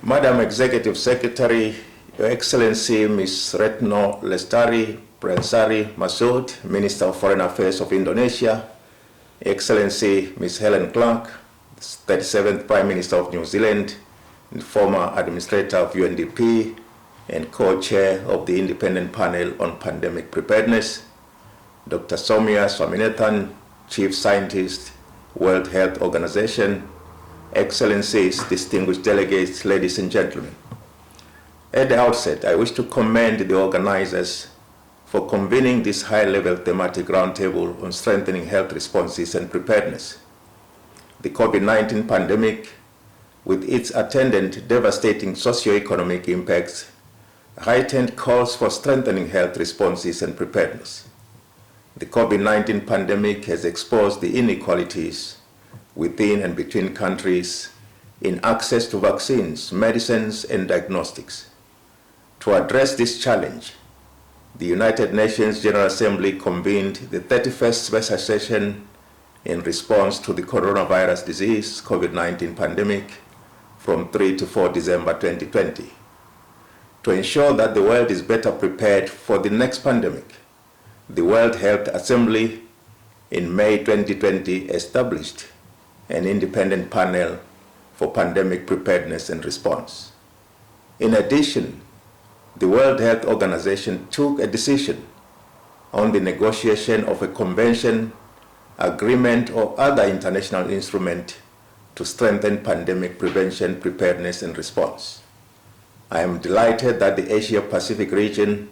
Madam Executive Secretary, Your Excellency Ms. Retno Lestari Prensari Masood, Minister of Foreign Affairs of Indonesia, Excellency Ms. Helen Clark, 37th Prime Minister of New Zealand, and former Administrator of UNDP, and co-chair of the Independent Panel on Pandemic Preparedness, Dr. Soumya Swaminathan, Chief Scientist, World Health Organization, Excellencies, distinguished delegates, ladies and gentlemen. At the outset, I wish to commend the organizers for convening this high-level thematic roundtable on strengthening health responses and preparedness. The COVID-19 pandemic, with its attendant devastating socio-economic impacts, heightened calls for strengthening health responses and preparedness. The COVID-19 pandemic has exposed the inequalities within and between countries in access to vaccines, medicines, and diagnostics. To address this challenge, the United Nations General Assembly convened the 31st special session in response to the coronavirus disease, COVID-19 pandemic, from 3 to 4 December 2020. To ensure that the world is better prepared for the next pandemic, the World Health Assembly in May 2020 established an independent panel for pandemic preparedness and response. In addition, the World Health Organization took a decision on the negotiation of a convention, agreement, or other international instrument to strengthen pandemic prevention, preparedness, and response. I am delighted that the Asia-Pacific region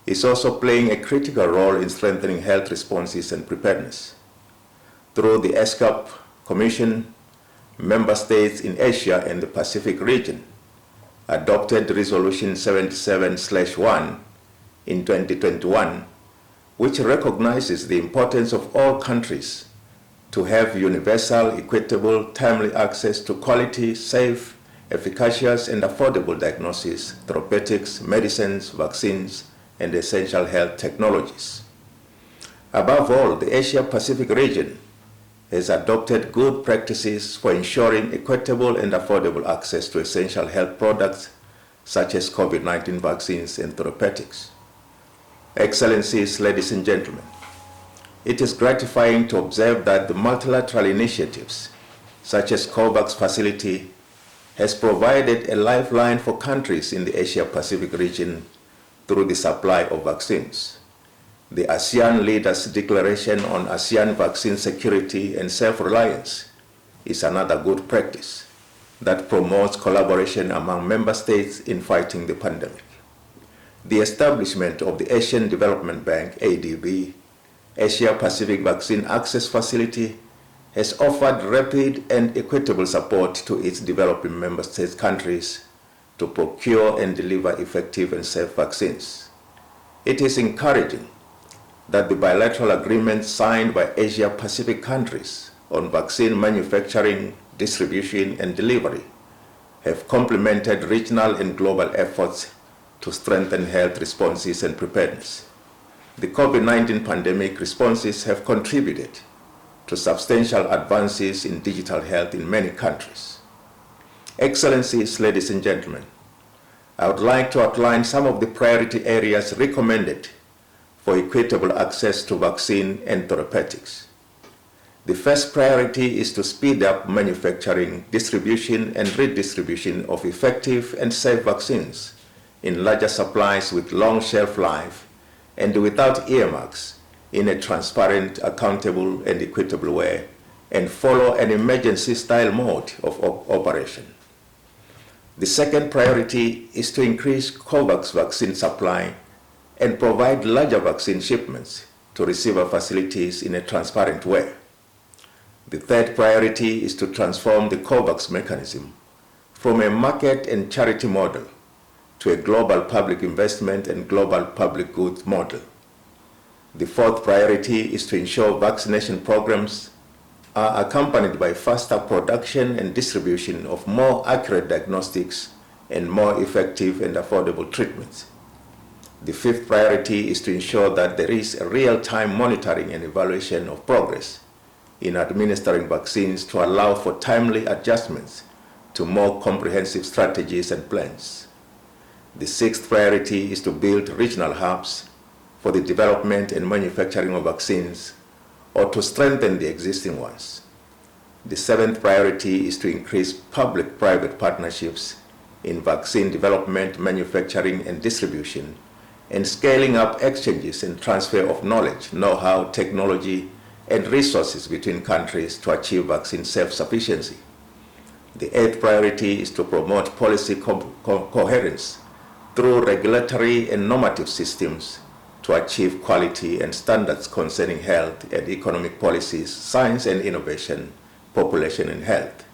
is also playing a critical role in strengthening health responses and preparedness. Through the ESCAP Commission, member states in Asia and the Pacific region adopted Resolution 77/1 in 2021, which recognizes the importance of all countries to have universal, equitable, timely access to quality, safe, efficacious, and affordable diagnosis, therapeutics, medicines, vaccines, and essential health technologies. Above all, the Asia-Pacific region has adopted good practices for ensuring equitable and affordable access to essential health products such as COVID-19 vaccines and therapeutics. Excellencies, ladies and gentlemen, it is gratifying to observe that the multilateral initiatives such as COVAX facility has provided a lifeline for countries in the Asia-Pacific region through the supply of vaccines. The ASEAN Leaders' Declaration on ASEAN Vaccine Security and Self-Reliance is another good practice that promotes collaboration among member states in fighting the pandemic. The establishment of the Asian Development Bank, ADB, Asia-Pacific Vaccine Access Facility, has offered rapid and equitable support to its developing member states countries to procure and deliver effective and safe vaccines. It is encouraging that the bilateral agreements signed by Asia-Pacific countries on vaccine manufacturing, distribution, and delivery have complemented regional and global efforts to strengthen health responses and preparedness. The COVID-19 pandemic responses have contributed to substantial advances in digital health in many countries. Excellencies, ladies and gentlemen, I would like to outline some of the priority areas recommended for equitable access to vaccine and therapeutics. The first priority is to speed up manufacturing, distribution, and redistribution of effective and safe vaccines in larger supplies with long shelf life and without earmarks in a transparent, accountable, and equitable way, and follow an emergency-style mode of operation. The second priority is to increase COVAX vaccine supply and provide larger vaccine shipments to receiver facilities in a transparent way. The third priority is to transform the COVAX mechanism from a market and charity model to a global public investment and global public goods model. The fourth priority is to ensure vaccination programs are accompanied by faster production and distribution of more accurate diagnostics and more effective and affordable treatments. The fifth priority is to ensure that there is a real-time monitoring and evaluation of progress in administering vaccines to allow for timely adjustments to more comprehensive strategies and plans. The sixth priority is to build regional hubs for the development and manufacturing of vaccines or to strengthen the existing ones. The seventh priority is to increase public-private partnerships in vaccine development, manufacturing, and distribution, and scaling up exchanges and transfer of knowledge, know-how, technology, and resources between countries to achieve vaccine self-sufficiency. The eighth priority is to promote policy coherence through regulatory and normative systems to achieve quality and standards concerning health and economic policies, science and innovation, population and health.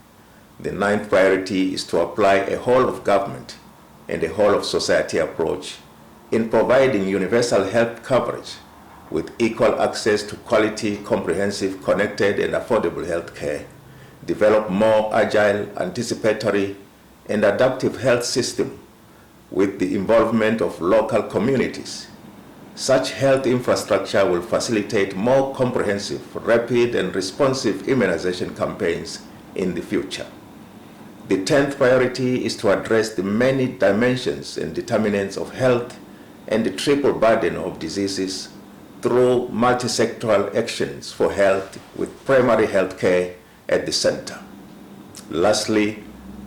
The ninth priority is to apply a whole of government and a whole of society approach in providing universal health coverage with equal access to quality, comprehensive, connected, and affordable health care, develop more agile, anticipatory, and adaptive health system with the involvement of local communities. Such health infrastructure will facilitate more comprehensive, rapid, and responsive immunization campaigns in the future. The 10th priority is to address the many dimensions and determinants of health and the triple burden of diseases through multi-sectoral actions for health with primary health care at the center. Lastly,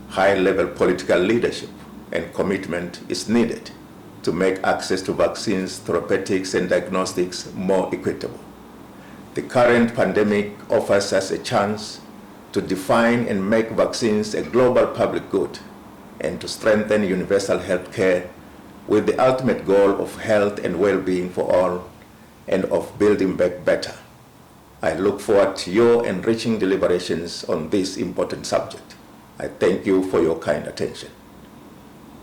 high-level political leadership and commitment is needed to make access to vaccines, therapeutics, and diagnostics more equitable. The current pandemic offers us a chance to define and make vaccines a global public good and to strengthen universal health care with the ultimate goal of health and well-being for all and of building back better. I look forward to your enriching deliberations on this important subject. I thank you for your kind attention.